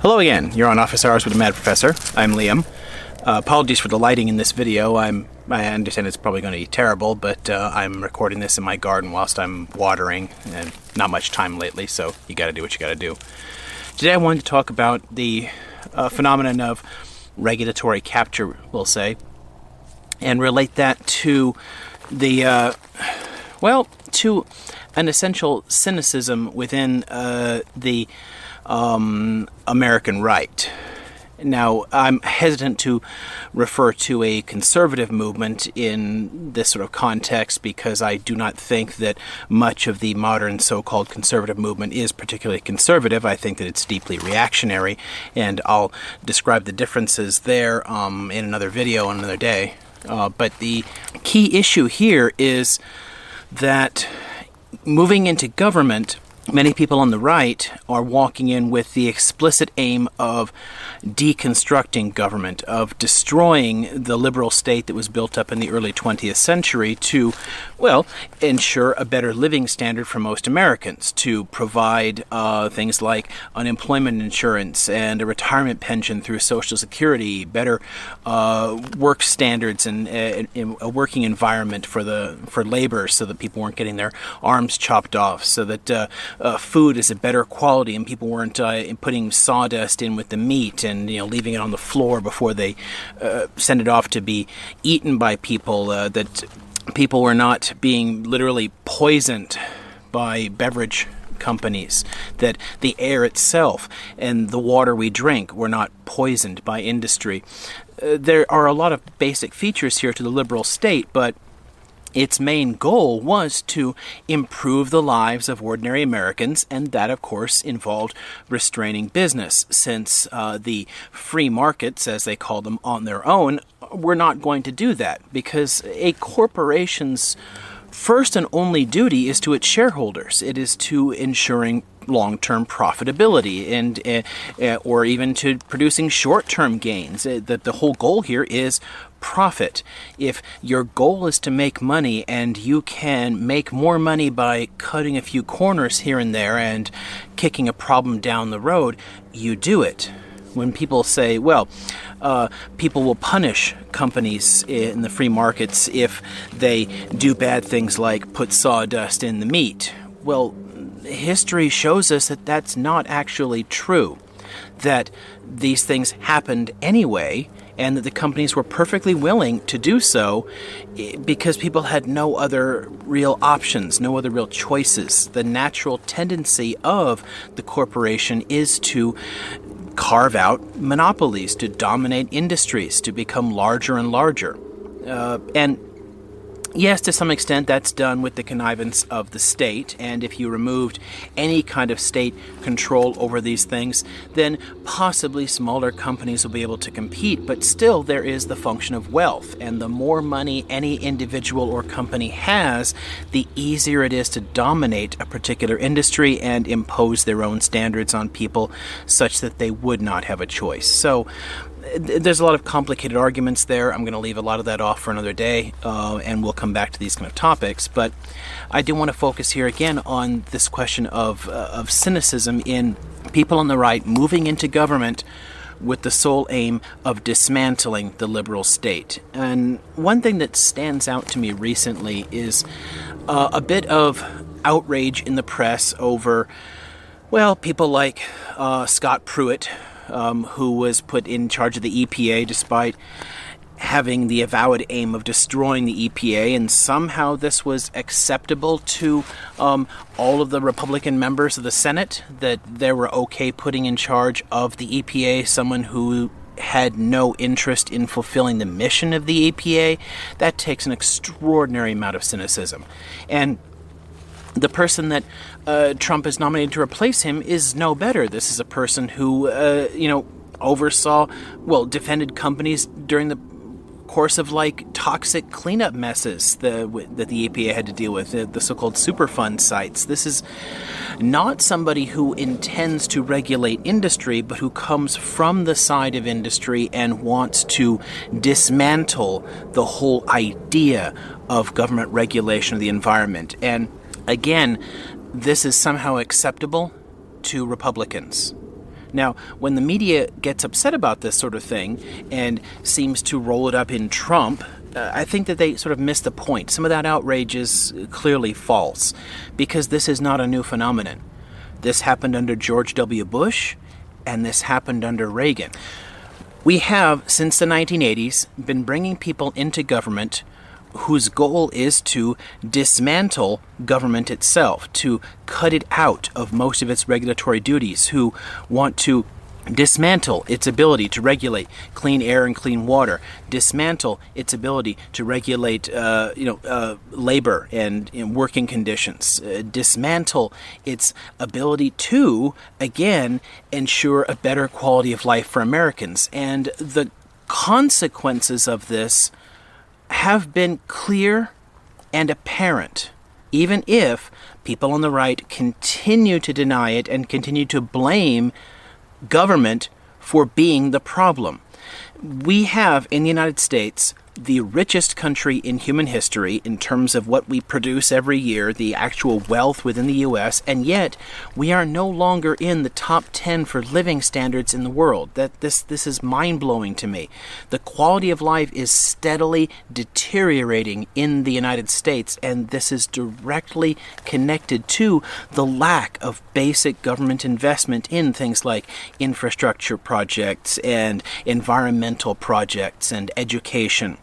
Hello again, you're on Office Hours with the Mad Professor. I'm Liam. Apologies for the lighting in this video. I understand it's probably going to be terrible, but I'm recording this in my garden whilst I'm watering, and not much time lately, so you gotta do what you gotta do. Today I wanted to talk about the phenomenon of regulatory capture, we'll say, and relate that to the, to an essential cynicism within the American right. Now, I'm hesitant to refer to a conservative movement in this sort of context because I do not think that much of the modern so-called conservative movement is particularly conservative. I think that it's deeply reactionary, and I'll describe the differences there in another video on another day. But the key issue here is that moving into government, many people on the right are walking in with the explicit aim of deconstructing government, of destroying the liberal state that was built up in the early 20th century to, ensure a better living standard for most Americans, to provide things like unemployment insurance and a retirement pension through Social Security, better work standards and a working environment for labor so that people weren't getting their arms chopped off, so that food is a better quality and people weren't putting sawdust in with the meat and leaving it on the floor before they send it off to be eaten by people, that people were not being literally poisoned by beverage companies, that the air itself and the water we drink were not poisoned by industry. There are a lot of basic features here to the liberal state, but its main goal was to improve the lives of ordinary Americans, and that, of course, involved restraining business, since the free markets, as they call them on their own, were not going to do that, because a corporation's first and only duty is to its shareholders. It is to ensuring long-term profitability and or even to producing short-term gains. That the whole goal here is profit. If your goal is to make money and you can make more money by cutting a few corners here and there and kicking a problem down the road, you do it. When people say, people will punish companies in the free markets if they do bad things like put sawdust in the meat, history shows us that that's not actually true, that these things happened anyway, and that the companies were perfectly willing to do so because people had no other real options, no other real choices. The natural tendency of the corporation is to carve out monopolies, to dominate industries, to become larger and larger. And yes, to some extent that's done with the connivance of the state, and if you removed any kind of state control over these things, then possibly smaller companies will be able to compete, but still there is the function of wealth, and the more money any individual or company has, the easier it is to dominate a particular industry and impose their own standards on people such that they would not have a choice. So there's a lot of complicated arguments there. I'm going to leave a lot of that off for another day, and we'll come back to these kind of topics. But I do want to focus here again on this question of cynicism in people on the right moving into government with the sole aim of dismantling the liberal state. And one thing that stands out to me recently is a bit of outrage in the press over, people like Scott Pruitt, who was put in charge of the EPA despite having the avowed aim of destroying the EPA, and somehow this was acceptable to all of the Republican members of the Senate, that they were okay putting in charge of the EPA someone who had no interest in fulfilling the mission of the EPA. That takes an extraordinary amount of cynicism. And the person that Trump has nominated to replace him is no better. This is a person who, defended companies during the course of toxic cleanup messes that the EPA had to deal with, the so-called Superfund sites. This is not somebody who intends to regulate industry, but who comes from the side of industry and wants to dismantle the whole idea of government regulation of the environment. And again, this is somehow acceptable to Republicans. Now, when the media gets upset about this sort of thing and seems to roll it up in Trump, I think that they sort of miss the point. Some of that outrage is clearly false, because this is not a new phenomenon. This happened under George W. Bush, and this happened under Reagan. We have, since the 1980s, been bringing people into government whose goal is to dismantle government itself, to cut it out of most of its regulatory duties, who want to dismantle its ability to regulate clean air and clean water, dismantle its ability to regulate labor and working conditions, dismantle its ability to, again, ensure a better quality of life for Americans. And the consequences of this have been clear and apparent, even if people on the right continue to deny it and continue to blame government for being the problem. We have in the United States the richest country in human history in terms of what we produce every year, the actual wealth within the U.S., and yet we are no longer in the top 10 for living standards in the world. This is mind-blowing to me. The quality of life is steadily deteriorating in the United States, and this is directly connected to the lack of basic government investment in things like infrastructure projects and environmental projects and education.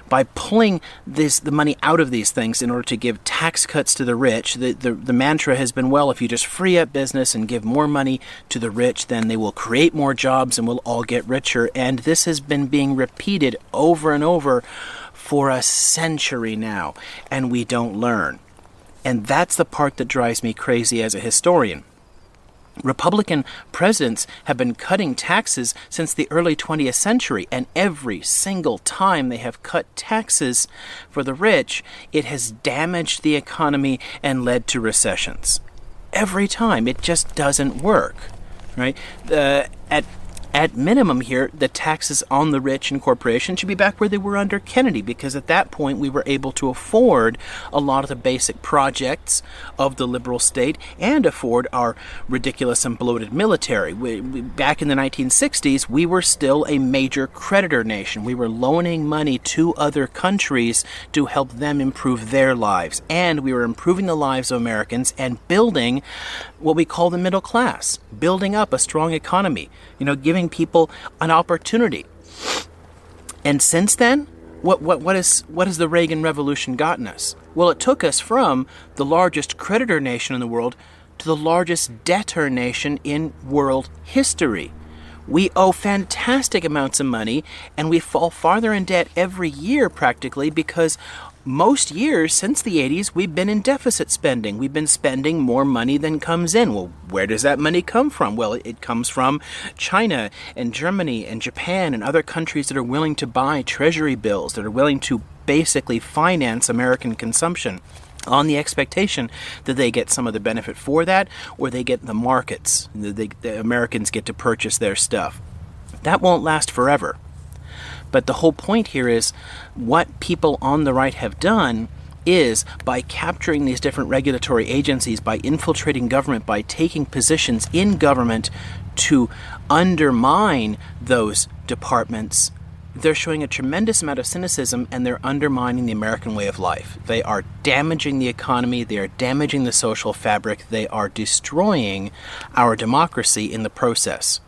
By pulling the money out of these things in order to give tax cuts to the rich, the mantra has been, well, if you just free up business and give more money to the rich, then they will create more jobs and we'll all get richer. And this has been being repeated over and over for a century now, and we don't learn. And that's the part that drives me crazy as a historian. Republican presidents have been cutting taxes since the early 20th century, and every single time they have cut taxes for the rich, it has damaged the economy and led to recessions. Every time. It just doesn't work, right? At minimum here, the taxes on the rich and corporations should be back where they were under Kennedy, because at that point we were able to afford a lot of the basic projects of the liberal state and afford our ridiculous and bloated military. Back in the 1960s, we were still a major creditor nation. We were loaning money to other countries to help them improve their lives, and we were improving the lives of Americans and building what we call the middle class, building up a strong economy, giving people an opportunity. And since then, what has the Reagan Revolution gotten us? Well, it took us from the largest creditor nation in the world to the largest debtor nation in world history. We owe fantastic amounts of money, and we fall farther in debt every year practically, because most years since the 80s, we've been in deficit spending. We've been spending more money than comes in. Well, where does that money come from? Well, it comes from China and Germany and Japan and other countries that are willing to buy treasury bills, that are willing to basically finance American consumption on the expectation that they get some of the benefit for that, or they get the markets. The Americans get to purchase their stuff. That won't last forever. But the whole point here is what people on the right have done is, by capturing these different regulatory agencies, by infiltrating government, by taking positions in government to undermine those departments, they're showing a tremendous amount of cynicism, and they're undermining the American way of life. They are damaging the economy. They are damaging the social fabric. They are destroying our democracy in the process.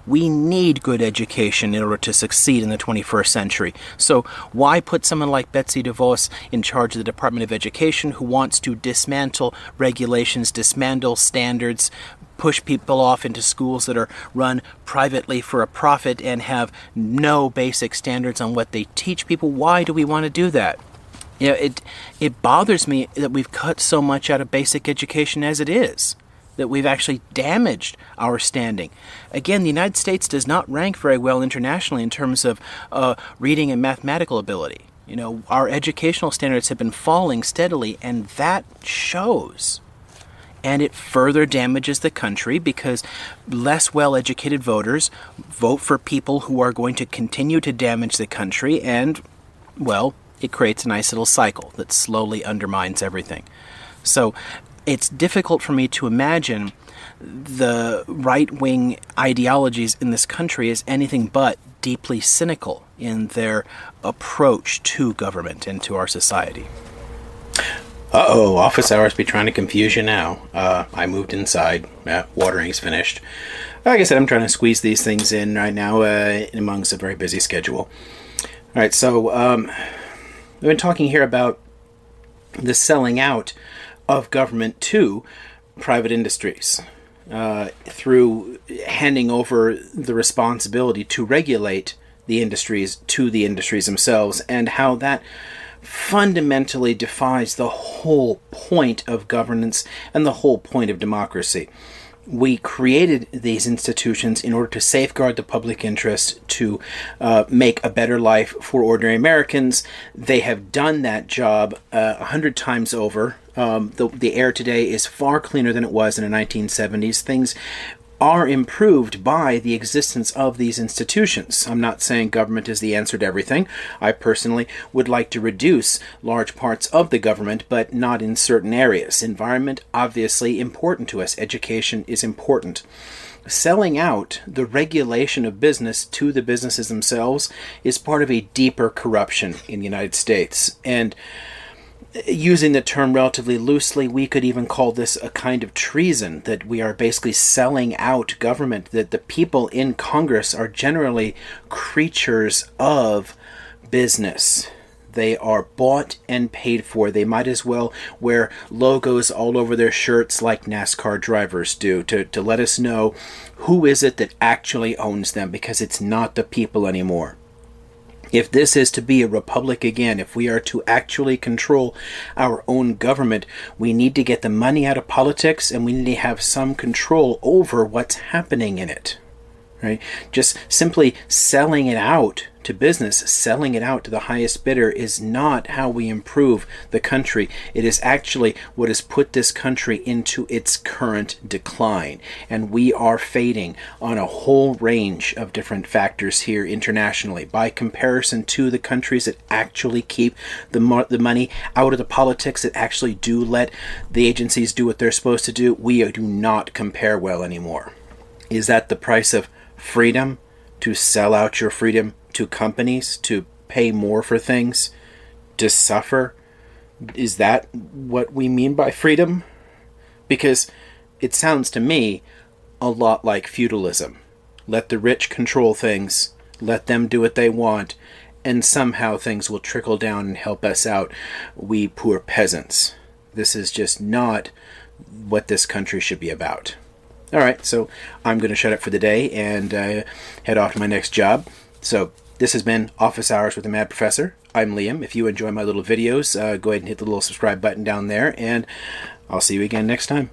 We need good education in order to succeed in the 21st century. So why put someone like Betsy DeVos in charge of the Department of Education, who wants to dismantle regulations, dismantle standards, push people off into schools that are run privately for a profit and have no basic standards on what they teach people? Why do we want to do that? It bothers me that we've cut so much out of basic education as it is, that we've actually damaged our standing. Again, the United States does not rank very well internationally in terms of reading and mathematical ability. Our educational standards have been falling steadily, and that shows. And it further damages the country, because less well-educated voters vote for people who are going to continue to damage the country, and, well, it creates a nice little cycle that slowly undermines everything. So it's difficult for me to imagine the right-wing ideologies in this country is anything but deeply cynical in their approach to government and to our society. Uh-oh, office hours be trying to confuse you now. I moved inside. Watering's finished. Like I said, I'm trying to squeeze these things in right now amongst a very busy schedule. All right, so we've been talking here about the selling out of government to private industries through handing over the responsibility to regulate the industries to the industries themselves, and how that fundamentally defies the whole point of governance and the whole point of democracy. We created these institutions in order to safeguard the public interest, to make a better life for ordinary Americans. They have done that job 100 times over. The air today is far cleaner than it was in the 1970s. Things are improved by the existence of these institutions. I'm not saying government is the answer to everything. I personally would like to reduce large parts of the government, but not in certain areas. Environment, obviously important to us. Education is important. Selling out the regulation of business to the businesses themselves is part of a deeper corruption in the United States. And using the term relatively loosely, we could even call this a kind of treason, that we are basically selling out government, that the people in Congress are generally creatures of business. They are bought and paid for. They might as well wear logos all over their shirts like NASCAR drivers do to let us know who is it that actually owns them, because it's not the people anymore. If this is to be a republic again, if we are to actually control our own government, we need to get the money out of politics, and we need to have some control over what's happening in it. Right? Just simply selling it out to business, selling it out to the highest bidder is not how we improve the country. It is actually what has put this country into its current decline. And we are fading on a whole range of different factors here internationally. By comparison to the countries that actually keep the money out of the politics, that actually do let the agencies do what they're supposed to do, we do not compare well anymore. Is that the price of freedom? To sell out your freedom to companies, to pay more for things, to suffer? Is that what we mean by freedom? Because it sounds to me a lot like feudalism. Let the rich control things, let them do what they want, and somehow things will trickle down and help us out, we poor peasants. This is just not what this country should be about. All right, so I'm going to shut up for the day and head off to my next job. So this has been Office Hours with the Mad Professor. I'm Liam. If you enjoy my little videos, go ahead and hit the little subscribe button down there, and I'll see you again next time.